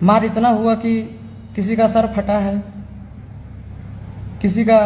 मार इतना हुआ कि किसी का सर फटा है, किसी का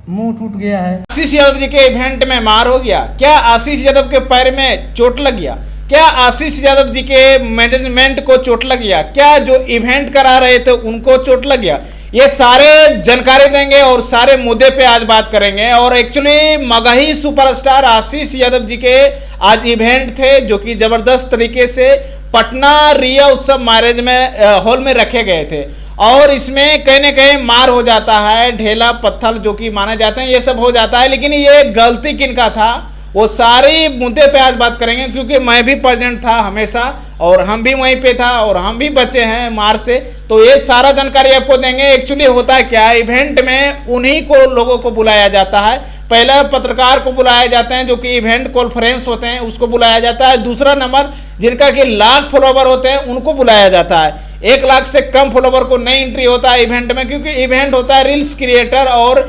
मुंह टूट गया है। आशीष यादव जी के इवेंट में मार हो गया क्या? आशीष यादव के पैर में चोट लग गया क्या? आशीष यादव जी के मैनेजमेंट को चोट लग गया क्या? जो इवेंट करा रहे थे उनको चोट लग गया? ये सारे जानकारी देंगे और सारे मुद्दे पे आज बात करेंगे। और एक्चुअली मगही सुपरस्टार आशीष यादव जी के आज इवेंट थे जो कि जबरदस्त तरीके से पटना रिया उत्सव मैरिज में हॉल में रखे गए थे। और इसमें कहीं ना कहीं मार हो जाता है, ढेला पत्थर जो कि माने जाते हैं, ये सब हो जाता है। लेकिन ये गलती किनका था वो सारी मुद्दे पे आज बात करेंगे, क्योंकि मैं भी प्रेजेंट था हमेशा और हम भी वहीं पे था और हम भी बचे हैं मार से, तो ये सारा जानकारी आपको देंगे। एक्चुअली होता क्या, इवेंट में उन्हीं को लोगों को बुलाया जाता है। पहला पत्रकार को बुलाया जाते हैं जो कि इवेंट कॉन्फ्रेंस होते हैं उसको बुलाया जाता है। दूसरा नंबर जिनका कि लाख फॉलोवर होते हैं उनको बुलाया जाता है। 1 लाख से कम फॉलोवर को नहीं एंट्री होता है इवेंट में, क्योंकि इवेंट होता है रील्स क्रिएटर और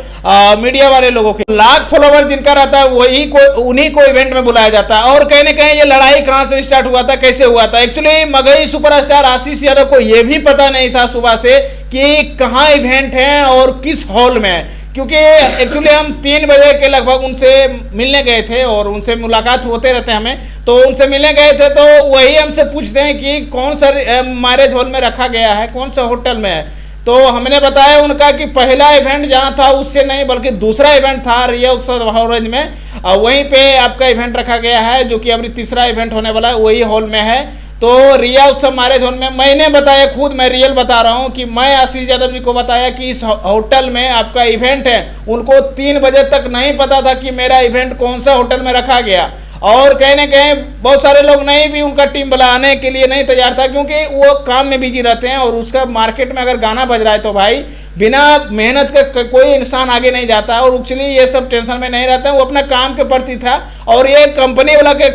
मीडिया वाले लोगों के। लाख फॉलोवर जिनका रहता है उन्हीं को इवेंट में बुलाया जाता है। और कहीं ना कहीं ये लड़ाई कहां से स्टार्ट हुआ था, कैसे हुआ था? एक्चुअली मगही सुपरस्टार आशीष यादव को यह भी पता नहीं था सुबह से कि कहां इवेंट है और किस हॉल में, क्योंकि एक्चुअली हम 3 बजे के लगभग उनसे मिलने गए थे और उनसे मुलाकात होते रहते हैं हमें, तो उनसे मिलने गए थे तो वही हमसे पूछते हैं कि कौन सा मैरिज हॉल में रखा गया है, कौन सा होटल में है। तो हमने बताया उनका कि पहला इवेंट जहां था उससे नहीं बल्कि दूसरा इवेंट था रिया उत्सव हॉल में, वहीं पे आपका इवेंट रखा गया है जो कि अभी तीसरा इवेंट होने वाला है वही हॉल में है। तो रिया उत्सव मैरिज हॉल में मैंने बताया, खुद मैं रियल बता रहा हूं कि मैं आशीष यादव जी को बताया कि इस होटल में आपका इवेंट है। उनको 3 बजे तक नहीं पता था कि मेरा इवेंट कौन सा होटल में रखा गया। और कहीं ना कहीं बहुत सारे लोग नहीं भी उनका टीम बुलाने के लिए नहीं तैयार था, क्योंकि वो काम में बिजी रहते हैं और उसका मार्केट में अगर गाना बज रहा है तो भाई बिना मेहनत के कोई इंसान आगे नहीं जाता। और एक्चुअली ये सब टेंशन में नहीं रहता है, वो अपना काम के प्रति था। और ये कंपनी वाला के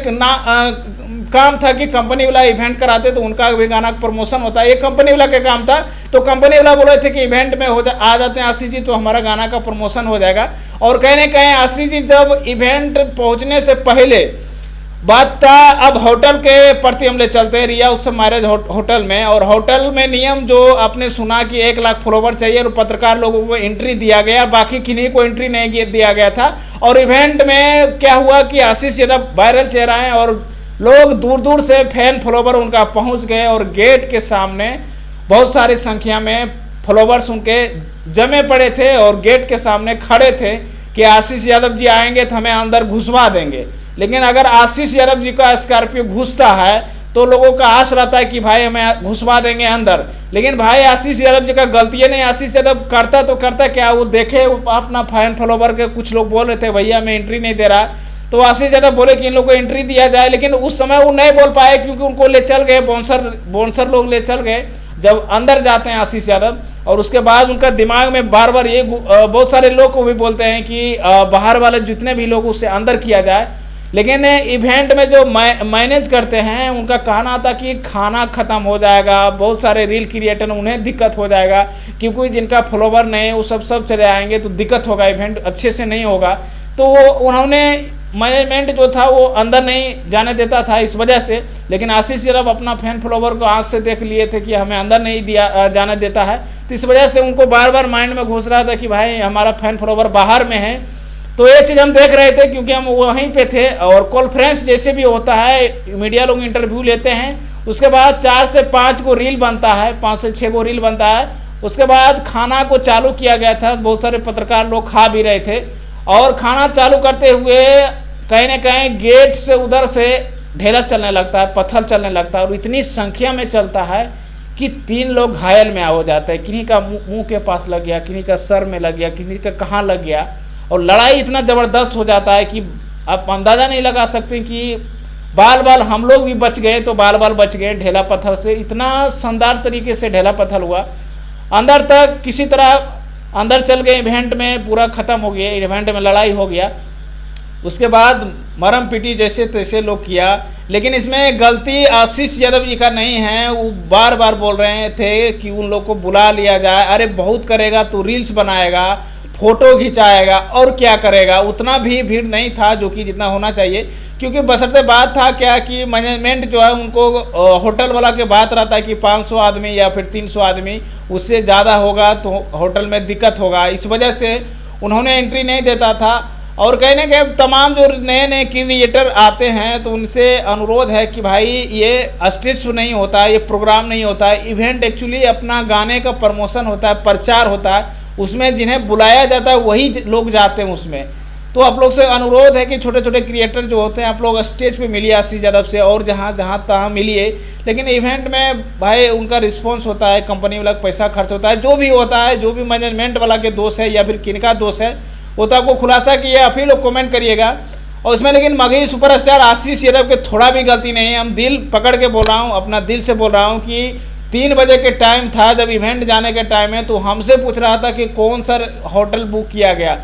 काम था कि कंपनी वाला इवेंट कराते तो उनका भी गाना प्रमोशन होता है, ये कंपनी वाला का काम था। तो कंपनी वाला बोले थे कि इवेंट में आ जाते हैं आशीष जी तो हमारा गाना का प्रमोशन हो जाएगा। और कहीं ना कहीं आशीष जी जब इवेंट पहुंचने से पहले बात था, अब होटल के प्रति हम ले चलते हैं रिया उत्सव मैरिज होटल में। और होटल में नियम जो आपने सुना कि 1 लाख फॉलोवर चाहिए और पत्रकार लोगों को एंट्री दिया गया, बाकी किन्हीं को एंट्री नहीं दिया गया था। और इवेंट में क्या हुआ कि आशीष यादव वायरल चेहरा है और लोग दूर दूर से फैन फॉलोवर उनका पहुंच गए और गेट के सामने बहुत सारी संख्या में फॉलोवर्स उनके जमे पड़े थे और गेट के सामने खड़े थे कि आशीष यादव जी आएंगे तो हमें अंदर घुसवा देंगे। लेकिन अगर आशीष यादव जी का स्कॉर्पियो घुसता है तो लोगों का आस रहता है कि भाई हमें घुसवा देंगे अंदर। लेकिन भाई आशीष यादव जी का गलती नहीं, आशीष यादव करता तो करता क्या, वो देखे अपना फैन फॉलोवर के कुछ लोग बोल रहे थे भैया मैं एंट्री नहीं दे रहा, तो आशीष यादव बोले कि इन लोगों को एंट्री दिया जाए। लेकिन उस समय वो नहीं बोल पाए क्योंकि उनको ले चल गए बाउंसर लोग ले चल गए जब अंदर जाते हैं आशीष यादव। और उसके बाद उनका दिमाग में बार बार ये बहुत सारे लोग को भी बोलते हैं कि बाहर वाले जितने भी लोग उससे अंदर किया जाए। लेकिन इवेंट में जो मैनेज करते हैं उनका कहना था कि खाना खत्म हो जाएगा, बहुत सारे रील क्रिएटर उन्हें दिक्कत हो जाएगा, क्योंकि जिनका फॉलोवर नहीं वो सब चले आएंगे तो दिक्कत होगा, इवेंट अच्छे से नहीं होगा। तो उन्होंने मैनेजमेंट जो था वो अंदर नहीं जाने देता था इस वजह से। लेकिन आशीष यादव अपना फैन फॉलोवर को आंख से देख लिए थे कि हमें अंदर नहीं जाने देता है, तो इस वजह से उनको बार बार माइंड में घुस रहा था कि भाई हमारा फैन फॉलोवर बाहर में है। तो ये चीज़ हम देख रहे थे क्योंकि हम वहीं पे थे। और कॉन्फ्रेंस जैसे भी होता है मीडिया लोग इंटरव्यू लेते हैं, उसके बाद 4 से 5 को रील बनता है, 5 से 6 को रील बनता है। उसके बाद खाना को चालू किया गया था, बहुत सारे पत्रकार लोग खा भी रहे थे। और खाना चालू करते हुए कहीं ना कहीं गेट से उधर से ढेला चलने लगता है, पत्थर चलने लगता है और इतनी संख्या में चलता है कि 3 लोग घायल में हो जाते हैं। किन्हीं का मुंह के पास लग गया, किन्हीं का सर में लग गया, किन्हीं का कहाँ लग गया। और लड़ाई इतना ज़बरदस्त हो जाता है कि आप अंदाज़ा नहीं लगा सकते कि बाल हम लोग भी बच गए तो बाल बच गए ढेला पत्थर से। इतना शानदार तरीके से ढेला पत्थर हुआ, अंदर तक किसी तरह अंदर चल गए, इवेंट में पूरा ख़त्म हो गया, इवेंट में लड़ाई हो गया। उसके बाद मरम पीटी जैसे तैसे लोग किया। लेकिन इसमें गलती आशीष यादव जी का नहीं है, वो बार बार बोल रहे थे कि उन लोग को बुला लिया जाए। अरे बहुत करेगा तो रील्स बनाएगा फोटो खिंचाएगा और क्या करेगा, उतना भी भीड़ नहीं था जो कि जितना होना चाहिए। क्योंकि बशर्ते बात था क्या कि मैनेजमेंट जो है उनको होटल वाला के बात रहता है कि 500 आदमी या फिर 300 आदमी, उससे ज़्यादा होगा तो होटल में दिक्कत होगा, इस वजह से उन्होंने एंट्री नहीं देता था। और कहने के तमाम जो नए नए क्रिएटर आते हैं तो उनसे अनुरोध है कि भाई ये स्टेज शो नहीं होता है, ये प्रोग्राम नहीं होता है, इवेंट एक्चुअली अपना गाने का प्रमोशन होता है, प्रचार होता है, उसमें जिन्हें बुलाया जाता है वही लोग जाते हैं उसमें। तो आप लोग से अनुरोध है कि छोटे छोटे क्रिएटर जो होते हैं आप लोग स्टेज पे मिलिए आशीष यादव से, और जहाँ तहाँ मिलिए, लेकिन इवेंट में भाई उनका रिस्पॉन्स होता है, कंपनी वाला पैसा खर्च होता है, जो भी होता है, जो भी मैनेजमेंट वाला के दोष है या फिर किनका दोष है वो तो आपको खुलासा किए, आप ही लोग कमेंट करिएगा। और इसमें लेकिन मगही सुपरस्टार आशीष यादव के थोड़ा भी गलती नहीं है। हम दिल पकड़ के बोल रहा हूँ, अपना दिल से बोल रहा हूँ कि 3 बजे के टाइम था जब इवेंट जाने के टाइम है, तो हमसे पूछ रहा था कि कौन सा होटल बुक किया गया,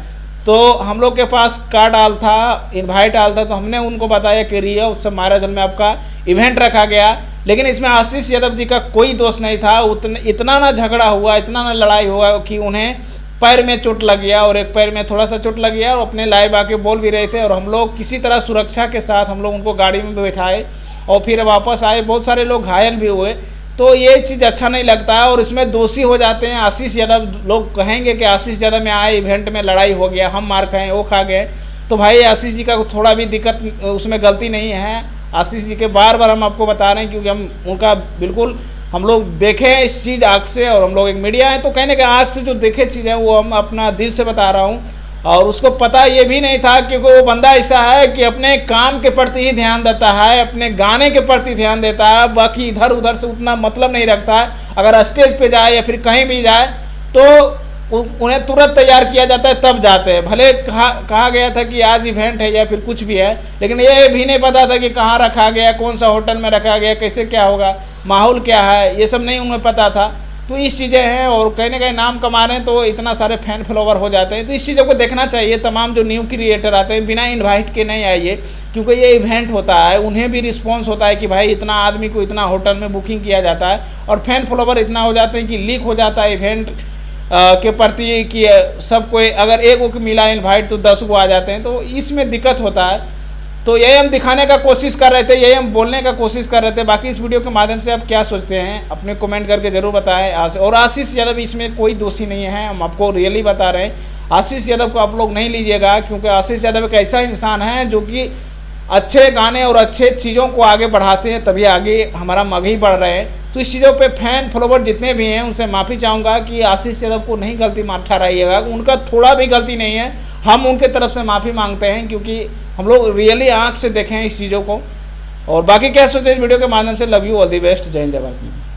तो हम लोग के पास कार्ड आल था, इनवाइट आल था, तो हमने उनको बताया कि रिया उत्सव महाराजन में आपका इवेंट रखा गया। लेकिन इसमें आशीष यादव जी का कोई दोष नहीं था। इतना ना झगड़ा हुआ, इतना ना लड़ाई हुआ कि उन्हें पैर में चोट लग गया और एक पैर में थोड़ा सा चोट लग गया, और अपने लाइव आके बोल भी रहे थे, और हम लोग किसी तरह सुरक्षा के साथ हम लोग उनको गाड़ी में बैठाए और फिर वापस आए। बहुत सारे लोग घायल भी हुए, तो ये चीज़ अच्छा नहीं लगता है, और इसमें दोषी हो जाते हैं आशीष यादव। लोग कहेंगे कि आशीष यादव में आए इवेंट में लड़ाई हो गया, हम मार खाएँ वो खा गए, तो भाई आशीष जी का थोड़ा भी दिक्कत उसमें गलती नहीं है। आशीष जी के बार बार हम आपको बता रहे हैं क्योंकि हम उनका बिल्कुल हम लोग देखें इस चीज़ आँख से, और हम लोग एक मीडिया है तो कहने के आँख से जो देखे चीज़ है वो हम अपना दिल से बता रहा हूँ। और उसको पता ये भी नहीं था क्योंकि वो बंदा ऐसा है कि अपने काम के प्रति ही ध्यान देता है, अपने गाने के प्रति ध्यान देता है, बाकी इधर उधर से उतना मतलब नहीं रखता है। अगर स्टेज पे जाए या फिर कहीं भी जाए तो उन्हें तुरंत तैयार किया जाता है तब जाते हैं। भले कहा गया था कि आज इवेंट है या फिर कुछ भी है, लेकिन ये भी नहीं पता था कि कहाँ रखा गया, कौन सा होटल में रखा गया, कैसे क्या होगा, माहौल क्या है, ये सब नहीं उन्हें पता था। तो इस चीज़ें हैं, और कहीं ना कहीं नाम कमा रहे हैं तो इतना सारे फैन फॉलोवर हो जाते हैं। तो इस चीज़ों को देखना चाहिए। तमाम जो न्यू क्रिएटर आते हैं बिना इनवाइट के नहीं आइए, क्योंकि ये इवेंट होता है, उन्हें भी रिस्पॉन्स होता है कि भाई इतना आदमी को इतना होटल में बुकिंग किया जाता है, और फैन फॉलोवर इतना हो जाते हैं कि लीक हो जाता है इवेंट के प्रति कि सब कोई अगर एक को मिला इनवाइट तो 10 को आ जाते हैं, तो इसमें दिक्कत होता है। तो यही हम दिखाने का कोशिश कर रहे थे, यही हम बोलने का कोशिश कर रहे थे। बाकी इस वीडियो के माध्यम से आप क्या सोचते हैं अपने कमेंट करके ज़रूर बताएं। और आशीष यादव इसमें कोई दोषी नहीं है, हम आपको रियली बता रहे हैं। आशीष यादव को आप लोग नहीं लीजिएगा, क्योंकि आशीष यादव एक ऐसा इंसान है जो कि अच्छे गाने और अच्छे चीज़ों को आगे बढ़ाते हैं, तभी आगे हमारा मगही बढ़ रहे हैं। तो इस चीज़ों पे फैन फॉलोवर जितने भी हैं उनसे माफ़ी चाहूँगा कि आशीष यादव को नहीं गलती ठहराइएगा, उनका थोड़ा भी गलती नहीं है। हम उनके तरफ से माफ़ी मांगते हैं क्योंकि हम लोग रियली आँख से देखें इस चीज़ों को। और बाकी क्या सोचते हैं इस वीडियो के माध्यम से। Love you, all the best, जय हिंद, जय भारत।